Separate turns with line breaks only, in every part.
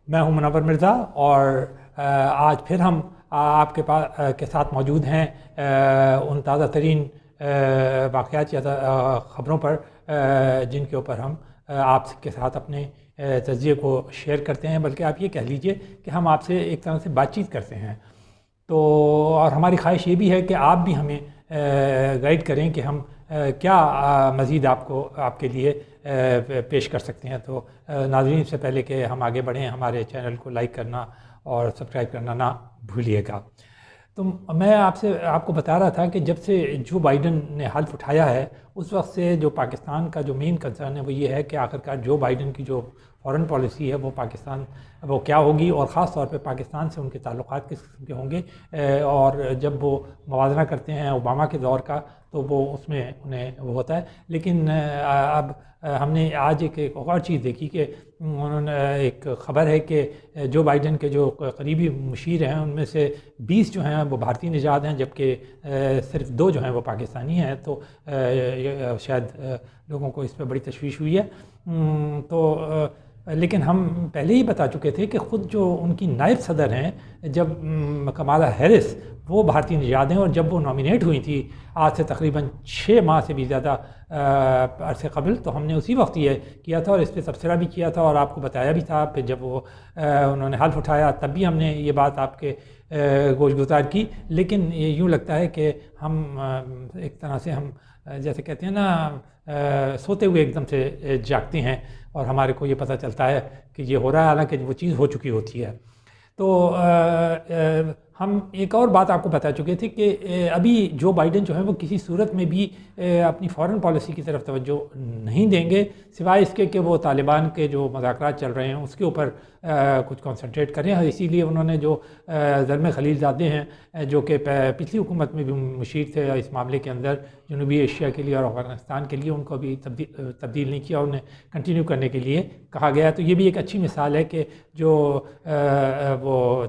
میں ہوں منور مرزا، اور آج پھر ہم آپ کے ساتھ موجود ہیں ان تازہ ترین واقعات یا خبروں پر جن کے اوپر ہم آپ کے ساتھ اپنے تجزیے کو شیئر کرتے ہیں، بلکہ آپ یہ کہہ لیجئے کہ ہم آپ سے ایک طرح سے بات چیت کرتے ہیں۔ تو اور ہماری خواہش یہ بھی ہے کہ آپ بھی ہمیں گائیڈ کریں کہ ہم کیا مزید آپ کے لیے پیش کر سکتے ہیں۔ تو ناظرین، سے پہلے کہ ہم آگے بڑھیں، ہمارے چینل کو لائک کرنا اور سبسکرائب کرنا نہ بھولیے گا۔ تو میں آپ کو بتا رہا تھا کہ جب سے جو بائیڈن نے حلف اٹھایا ہے، اس وقت سے جو پاکستان کا جو مین کنسرن ہے وہ یہ ہے کہ آخرکار جو بائیڈن کی جو فارن پالیسی ہے وہ کیا ہوگی، اور خاص طور پہ پاکستان سے ان کے تعلقات کس قسم کے ہوں گے۔ اور جب وہ موازنہ کرتے ہیں اوباما کے دور کا تو وہ اس میں انہیں وہ ہوتا ہے، لیکن اب ہم نے آج ایک اور چیز دیکھی کہ انہوں نے ایک خبر ہے کہ جو بائیڈن کے جو قریبی مشیر ہیں ان میں سے 20 جو ہیں وہ بھارتی نژاد ہیں، جبکہ صرف 2 جو ہیں وہ پاکستانی ہیں۔ تو شاید لوگوں کو اس پہ بڑی تشویش ہوئی ہے۔ لیکن ہم پہلے ہی بتا چکے تھے کہ خود جو ان کی نائب صدر ہیں جب کمالا ہیرس، وہ بھارتی نژاد ہیں، اور جب وہ نامینیٹ ہوئی تھی آج سے تقریباً 6 ماہ سے بھی زیادہ عرصے قبل، تو ہم نے اسی وقت یہ کیا تھا اور اس پہ تبصرہ بھی کیا تھا اور آپ کو بتایا بھی تھا۔ پھر جب انہوں نے حلف اٹھایا تب بھی ہم نے یہ بات آپ کے گوش گزار کی۔ لیکن یوں لگتا ہے کہ ہم ایک طرح سے ہم جیسے کہتے ہیں نا، سوتے ہوئے ایک دم سے جاگتے ہیں اور ہمارے کو یہ پتہ چلتا ہے کہ یہ ہو رہا ہے، حالانکہ وہ چیز ہو چکی ہوتی ہے۔ تو ہم ایک اور بات آپ کو بتا چکے تھے کہ ابھی جو بائیڈن جو ہے وہ کسی صورت میں بھی اپنی فارن پالیسی کی طرف توجہ نہیں دیں گے، سوائے اس کے کہ وہ طالبان کے جو مذاکرات چل رہے ہیں اس کے اوپر کچھ کنسنٹریٹ کریں۔ اسی لیے انہوں نے جو زلمے خلیل زادے ہیں جو کہ پچھلی حکومت میں بھی مشیر تھے اس معاملے کے اندر، جنوبی ایشیا کے لیے اور افغانستان کے لیے، ان کو بھی تبدیل نہیں کیا، انہیں کنٹینیو کرنے کے لیے کہا گیا ہے۔ تو یہ بھی ایک اچھی مثال ہے کہ جو وہ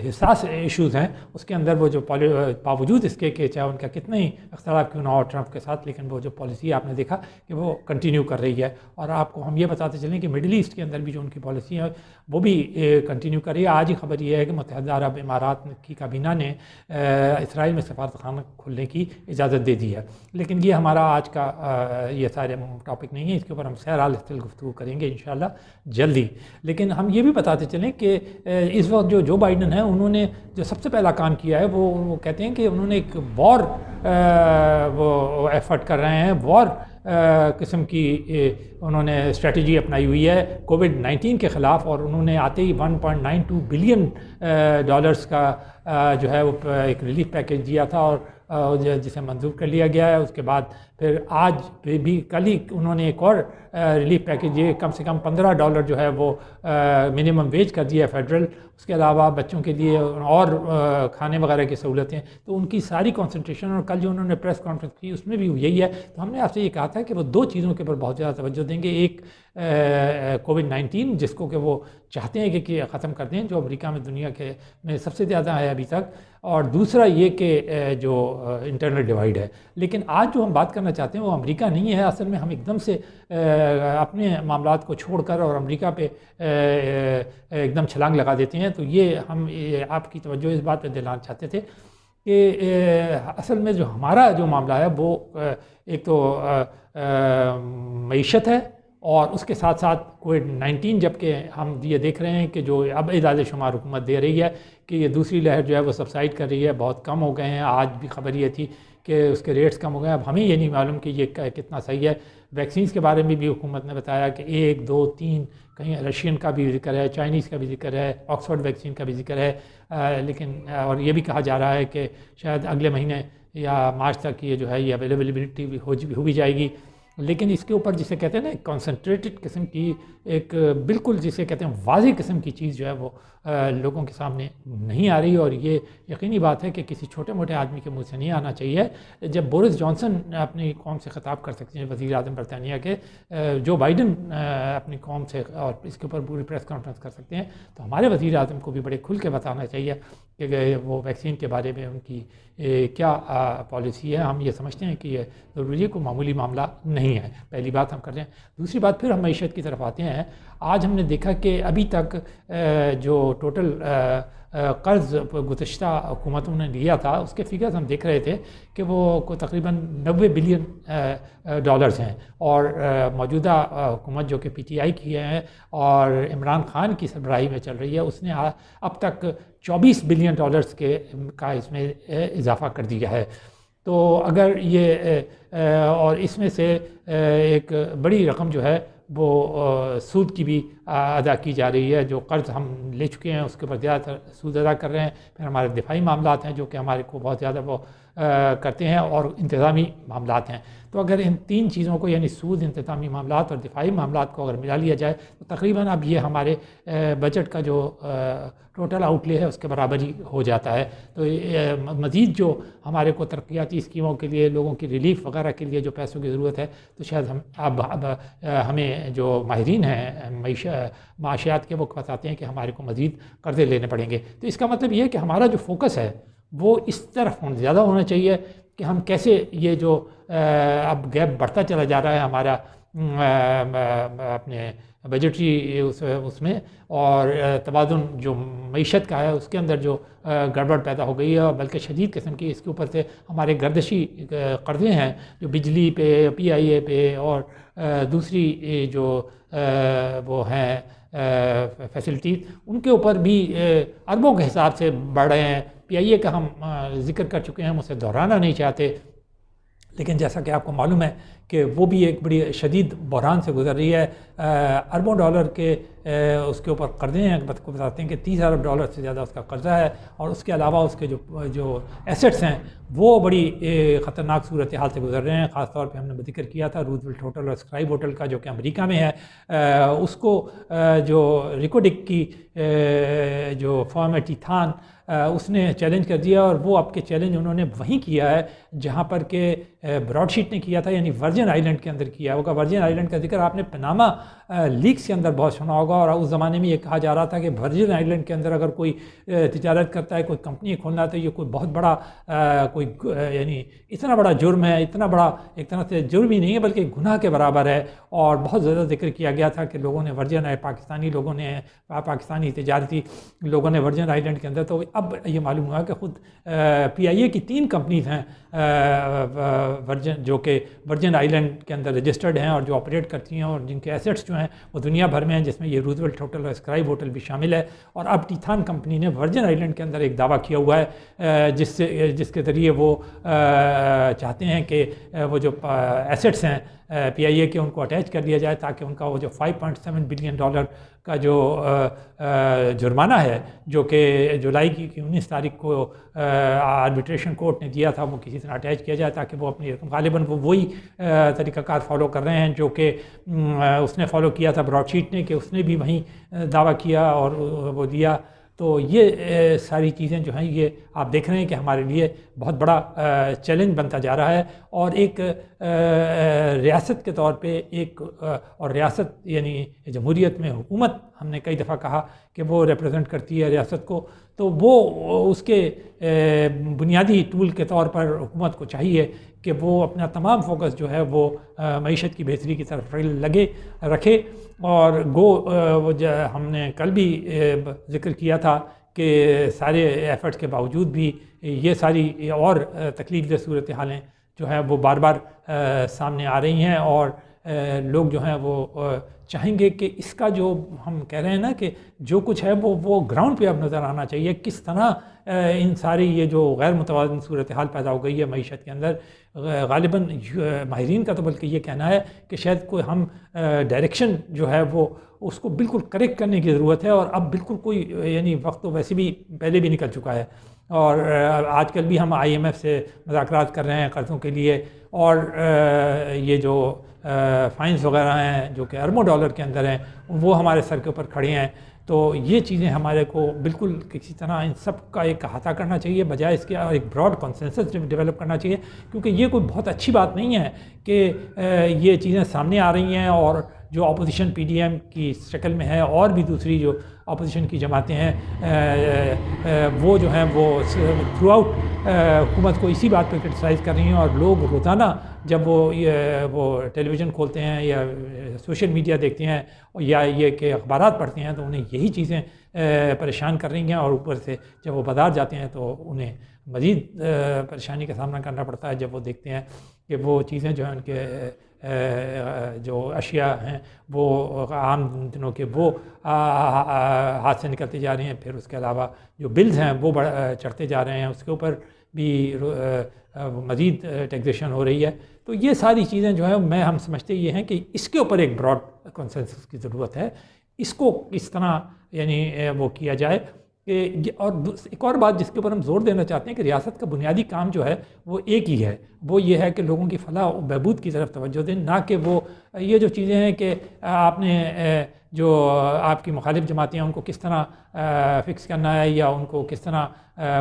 حساس ایشوز ہیں اس کے اندر وہ جو باوجود اس کے کہ چاہے ان کا کتنا ہی اختلاف کیوں نہ ہو ٹرمپ کے ساتھ، لیکن وہ جو پالیسی آپ نے دیکھا کہ وہ کنٹینیو کر رہی ہے۔ اور آپ کو ہم یہ بتاتے چلیں کہ مڈل ایسٹ کے اندر بھی جو ان کی پالیسی ہے وہ بھی کنٹینیو کر رہی ہے۔ آج ہی خبر یہ ہے کہ متحدہ عرب امارات کی کابینہ نے اسرائیل میں سفارتخانہ کھولنے کی اجازت دے دی ہے۔ لیکن یہ ہمارا آج کا یہ سارے ٹاپک نہیں ہے، اس کے اوپر ہم سہرحال گفتگو کریں گے انشاءاللہ جلدی۔ لیکن ہم یہ بھی بتاتے چلیں کہ اس وقت جو بائیڈن ہیں انہوں نے جو سب سے پہلا کام کیا ہے وہ کہتے ہیں کہ انہوں نے ایک وار وہ ایفرٹ کر رہے ہیں، وار قسم کی انہوں نے اسٹریٹجی اپنائی ہوئی ہے کووڈ-19 کے خلاف، اور انہوں نے آتے ہی $1.92 بلین کا جو ہے وہ ایک ریلیف پیکیج دیا تھا، اور جسے منظور کر لیا گیا ہے۔ اس کے بعد پھر آج بھی کل ہی انہوں نے ایک اور ریلیف پیکیج یہ کم سے کم $15 جو ہے وہ منیمم ویج کر دیا ہے فیڈرل، اس کے علاوہ بچوں کے لیے اور کھانے وغیرہ کی سہولتیں۔ تو ان کی ساری کنسنٹریشن، اور کل جو انہوں نے پریس کانفرنس کی اس میں بھی یہی ہے۔ تو ہم نے آپ سے یہ کہا تھا کہ وہ 2 چیزوں کے اوپر بہت زیادہ توجہ دیں گے، ایک کووڈ-19 جس کو کہ وہ چاہتے ہیں کہ ختم کر دیں، جو امریکہ میں دنیا کے میں سب سے زیادہ ہے ابھی تک، اور دوسرا یہ کہ جو انٹرنل ڈیوائیڈ ہے۔ لیکن آج جو ہم بات کرنا چاہتے ہیں وہ امریکہ نہیں ہے، اصل میں ہم ایک دم سے اپنے معاملات کو چھوڑ کر اور امریکہ پہ ایک دم چھلانگ لگا دیتے ہیں۔ تو یہ ہم آپ کی توجہ اس بات پہ دلانا چاہتے تھے کہ اصل میں جو ہمارا جو معاملہ ہے وہ ایک تو معیشت ہے، اور اس کے ساتھ ساتھ کووڈ-19، جبکہ ہم یہ دیکھ رہے ہیں کہ جو اب اعداد شمار حکومت دے رہی ہے کہ یہ دوسری لہر جو ہے وہ سبسائڈ کر رہی ہے، بہت کم ہو گئے ہیں۔ آج بھی خبر یہ تھی کہ اس کے ریٹس کم ہو گئے ہیں۔ اب ہمیں یہ نہیں معلوم کہ یہ کتنا صحیح ہے۔ ویکسینز کے بارے میں بھی حکومت نے بتایا کہ 1 2 3 کہیں رشین کا بھی ذکر ہے، چائنیز کا بھی ذکر ہے، آکسفورڈ ویکسین کا بھی ذکر ہے، لیکن اور یہ بھی کہا جا رہا ہے کہ شاید اگلے مہینے یا مارچ تک یہ جو ہے یہ اویلیبلٹی ہو بھی جائے گی۔ لیکن اس کے اوپر جسے کہتے ہیں نا ایک کنسنٹریٹڈ قسم کی، ایک بالکل جسے کہتے ہیں واضح قسم کی چیز جو ہے وہ لوگوں کے سامنے نہیں آ رہی، اور یہ یقینی بات ہے کہ کسی چھوٹے موٹے آدمی کے منہ سے نہیں آنا چاہیے۔ جب بورس جانسن اپنی قوم سے خطاب کر سکتے ہیں، وزیر اعظم برطانیہ کے، جو بائیڈن اپنی قوم سے اور اس کے اوپر پوری پریس کانفرنس کر سکتے ہیں، تو ہمارے وزیر اعظم کو بھی بڑے کھل کے بتانا چاہیے کہ وہ ویکسین کے بارے میں ان کی کیا پالیسی ہے۔ ہم یہ سمجھتے ہیں کہ یہ ضروری ہے، کوئی معمولی معاملہ نہیں نہیں ہے. پہلی بات ہم کر رہے ہیں. دوسری بات پھر ہم معیشت کی طرف آتے ہیں. آج ہم نے دیکھا کہ ابھی تک جو ٹوٹل قرض گزشتہ حکومتوں نے لیا تھا اس کے فگرز ہم دیکھ رہے تھے کہ وہ تقریباً 90 بلین ڈالرز ہیں, اور موجودہ حکومت جو کہ پی ٹی آئی کی ہے اور عمران خان کی سربراہی میں چل رہی ہے, اس نے اب تک 24 بلین ڈالرز کا اس میں اضافہ کر دیا ہے. تو اگر یہ اور اس میں سے ایک بڑی رقم جو ہے وہ سود کی بھی ادا کی جا رہی ہے. جو قرض ہم لے چکے ہیں اس کے اوپر زیادہ سود ادا کر رہے ہیں. پھر ہمارے دفاعی معاملات ہیں جو کہ ہمارے کو بہت زیادہ وہ کرتے ہیں, اور انتظامی معاملات ہیں. تو اگر ان تین چیزوں کو یعنی سود, انتظامی معاملات اور دفاعی معاملات کو اگر ملا لیا جائے تو تقریباً اب یہ ہمارے بجٹ کا جو ٹوٹل آؤٹ لے ہے اس کے برابر ہی ہو جاتا ہے. تو مزید جو ہمارے کو ترقیاتی اسکیموں کے لیے, لوگوں کی ریلیف وغیرہ کے لیے جو پیسوں کی ضرورت ہے, تو شاید اب ہمیں جو ماہرین ہیں معاشیات کے, وہ بتاتے ہیں کہ ہمارے کو مزید قرضے لینے پڑیں گے. تو اس کا مطلب یہ ہے کہ ہمارا جو فوکس ہے وہ اس طرف زیادہ ہونا چاہیے کہ ہم کیسے یہ جو اب گیپ بڑھتا چلا جا رہا ہے ہمارا اپنے بجٹری اس میں, اور توازن جو معیشت کا ہے اس کے اندر جو گڑبڑ پیدا ہو گئی ہے, بلکہ شدید قسم کی, اس کے اوپر سے ہمارے گردشی قرضے ہیں جو بجلی پہ, پی آئی اے پہ, اور دوسری جو وہ ہیں فیسلٹیز, ان کے اوپر بھی اربوں کے حساب سے بڑھ رہے ہیں. پی آئی اے کا ہم ذکر کر چکے ہیں, ہم اسے دہرانا نہیں چاہتے, لیکن جیسا کہ آپ کو معلوم ہے کہ وہ بھی ایک بڑی شدید بحران سے گزر رہی ہے. اربوں ڈالر کے اس کے اوپر قرضے ہیں, کو بتاتے ہیں کہ 30 ارب ڈالر سے زیادہ اس کا قرضہ ہے, اور اس کے علاوہ اس کے جو ایسٹس ہیں وہ بڑی خطرناک صورتحال سے گزر رہے ہیں. خاص طور پہ ہم نے ذکر کیا تھا روزویلٹ ہوٹل اور اسکائب ہوٹل کا جو کہ امریکہ میں ہے. اس کو جو ریکوڈک کی جو فرم ہے ٹیتھان, اس نے چیلنج کر دیا, اور وہ اب کے چیلنج انہوں نے وہیں کیا ہے جہاں پر کہ براڈ شیٹ نے کیا تھا, یعنی ورجن آئیلینڈ کے اندر کیا ہوگا. ورجن آئیلینڈ کا ذکر آپ نے پناما لیکس کے اندر بہت سنا ہوگا, اور اس زمانے میں یہ کہا جا رہا تھا کہ ورجن آئیلینڈ کے اندر اگر کوئی تجارت کرتا ہے, کوئی کمپنی کھولنا ہے, تو یہ کوئی بہت بڑا کوئی یعنی اتنا بڑا جرم ہے, اتنا بڑا ایک طرح سے جرم ہی نہیں ہے بلکہ گناہ کے برابر ہے. اور بہت زیادہ ذکر کیا گیا تھا کہ لوگوں نے پاکستانی لوگوں نے, پاکستانی تجارتی لوگوں نے ورجن آئیلینڈ کے اندر, تو اب یہ معلوم ہوا کہ خود پی آئی اے کی 3 کمپنیز ہیں ورجن, جو کہ ورجن آئیلینڈ کے اندر رجسٹرڈ ہیں اور جو آپریٹ کرتی ہیں, اور جن کے ایسٹس جو ہیں وہ دنیا بھر میں ہیں, جس میں یہ روزویلٹ ہوٹل اور اسکائب ہوٹل بھی شامل ہے. اور اب ٹیتھان کمپنی نے ورجن آئیلینڈ کے اندر ایک دعویٰ کیا ہوا ہے جس کے ذریعے وہ چاہتے ہیں کہ وہ جو ایسٹس ہیں پی آئی اے کے, ان کو اٹیچ کر دیا جائے, تاکہ ان کا وہ جو 5.7 بلین ڈالر کا جو جرمانہ ہے جو کہ جولائی کی 19 تاریخ کو آربیٹریشن کورٹ نے دیا تھا, وہ کسی طرح اٹیچ کیا جائے تاکہ وہ اپنی رقم, غالباً وہ وہی طریقہ کار فالو کر رہے ہیں جو کہ اس نے فالو کیا تھا براڈ شیٹ نے, کہ اس نے بھی وہیں دعویٰ کیا اور وہ دیا. تو یہ ساری چیزیں جو ہیں یہ آپ دیکھ رہے ہیں کہ ہمارے لیے بہت بڑا چیلنج بنتا جا رہا ہے. اور ایک ریاست کے طور پہ ایک, اور ریاست یعنی جمہوریت میں حکومت, ہم نے کئی دفعہ کہا کہ وہ ریپرزینٹ کرتی ہے ریاست کو, تو وہ اس کے بنیادی ٹول کے طور پر حکومت کو چاہیے کہ وہ اپنا تمام فوکس جو ہے وہ معیشت کی بہتری کی طرف رکھے. اور ہم نے کل بھی ذکر کیا تھا کہ سارے ایفرٹس کے باوجود بھی یہ ساری اور تکلیف دہ صورتحالیں جو ہیں وہ بار بار سامنے آ رہی ہیں, اور لوگ جو ہیں وہ چاہیں گے کہ اس کا جو ہم کہہ رہے ہیں نا کہ جو کچھ ہے وہ گراؤنڈ پہ اب نظر آنا چاہیے, کس طرح ان ساری یہ جو غیر متوازن صورتحال پیدا ہو گئی ہے معیشت کے اندر. غالباً ماہرین کا تو بلکہ یہ کہنا ہے کہ شاید کوئی ہم ڈائریکشن جو ہے وہ اس کو بالکل کریکٹ کرنے کی ضرورت ہے, اور اب بالکل کوئی یعنی وقت تو ویسے بھی پہلے بھی نکل چکا ہے, اور آج کل بھی ہم آئی ایم ایف سے مذاکرات کر رہے ہیں قرضوں کے لیے, اور یہ جو فائنز وغیرہ ہیں جو کہ اربوں ڈالر کے اندر ہیں وہ ہمارے سر کے اوپر کھڑے ہیں. تو یہ چیزیں ہمارے کو بالکل کسی طرح ان سب کا ایک احاطہ کرنا چاہیے, بجائے اس کے ایک براڈ کنسنسس ڈیولپ کرنا چاہیے, کیونکہ یہ کوئی بہت اچھی بات نہیں ہے کہ یہ چیزیں سامنے آ رہی ہیں, اور جو اپوزیشن پی ڈی ایم کی شکل میں ہے اور بھی دوسری جو اپوزیشن کی جماعتیں ہیں وہ جو ہیں وہ تھرو آؤٹ حکومت کو اسی بات پہ کرٹیسائز کر رہی ہیں, اور لوگ روزانہ جب وہ ٹیلی ویژن کھولتے ہیں یا سوشل میڈیا دیکھتے ہیں یا یہ کہ اخبارات پڑھتے ہیں تو انہیں یہی چیزیں پریشان کر رہی ہیں، اور اوپر سے جب وہ بازار جاتے ہیں تو انہیں مزید پریشانی کا سامنا کرنا پڑتا ہے جب وہ دیکھتے ہیں کہ وہ چیزیں جو ہیں ان کے جو اشیاء ہیں وہ عام دنوں کے وہ ہاتھ سے نکلتے جا رہے ہیں، پھر اس کے علاوہ جو بلز ہیں وہ چڑھتے جا رہے ہیں، اس کے اوپر بھی مزید ٹیکسیشن ہو رہی ہے. تو یہ ساری چیزیں جو ہیں ہم سمجھتے یہ ہیں کہ اس کے اوپر ایک براڈ کنسنسس کی ضرورت ہے. اس کو کس طرح یعنی وہ کیا جائے کہ اور ایک اور بات جس کے اوپر ہم زور دینا چاہتے ہیں کہ ریاست کا بنیادی کام جو ہے وہ ایک ہی ہے، وہ یہ ہے کہ لوگوں کی فلاح و بہبود کی طرف توجہ دیں، نہ کہ وہ یہ جو چیزیں ہیں کہ آپ نے جو آپ کی مخالف جماعتیں ہیں ان کو کس طرح فکس کرنا ہے یا ان کو کس طرح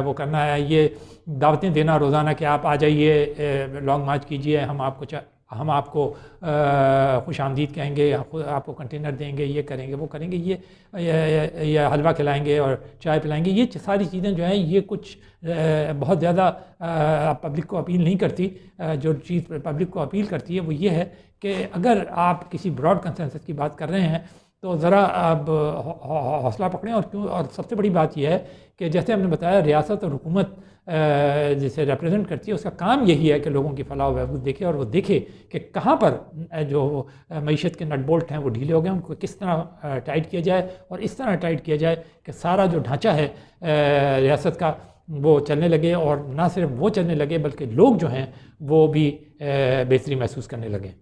وہ کرنا ہے، یہ دعوتیں دینا روزانہ کہ آپ آ جائیے لانگ مارچ کیجئے، ہم آپ کو خوش آمدید کہیں گے، آپ کو کنٹینر دیں گے، یہ کریں گے وہ کریں گے، یہ حلوہ کھلائیں گے اور چائے پلائیں گے، یہ ساری چیزیں جو ہیں یہ کچھ بہت زیادہ پبلک کو اپیل نہیں کرتی. جو چیز پبلک کو اپیل کرتی ہے وہ یہ ہے کہ اگر آپ کسی براڈ کنسنسس کی بات کر رہے ہیں تو ذرا اب حوصلہ پکڑیں. اور سب سے بڑی بات یہ ہے کہ جیسے ہم نے بتایا ریاست اور حکومت جسے ریپرزینٹ کرتی ہے اس کا کام یہی ہے کہ لوگوں کی فلاح و بہبود دیکھے اور وہ دیکھے کہ کہاں پر جو معیشت کے نٹ بولٹ ہیں وہ ڈھیلے ہو گئے، ان کو کس طرح ٹائٹ کیا جائے اور اس طرح ٹائٹ کیا جائے کہ سارا جو ڈھانچہ ہے ریاست کا وہ چلنے لگے، اور نہ صرف وہ چلنے لگے بلکہ لوگ جو ہیں وہ بھی بہتری محسوس کرنے لگیں.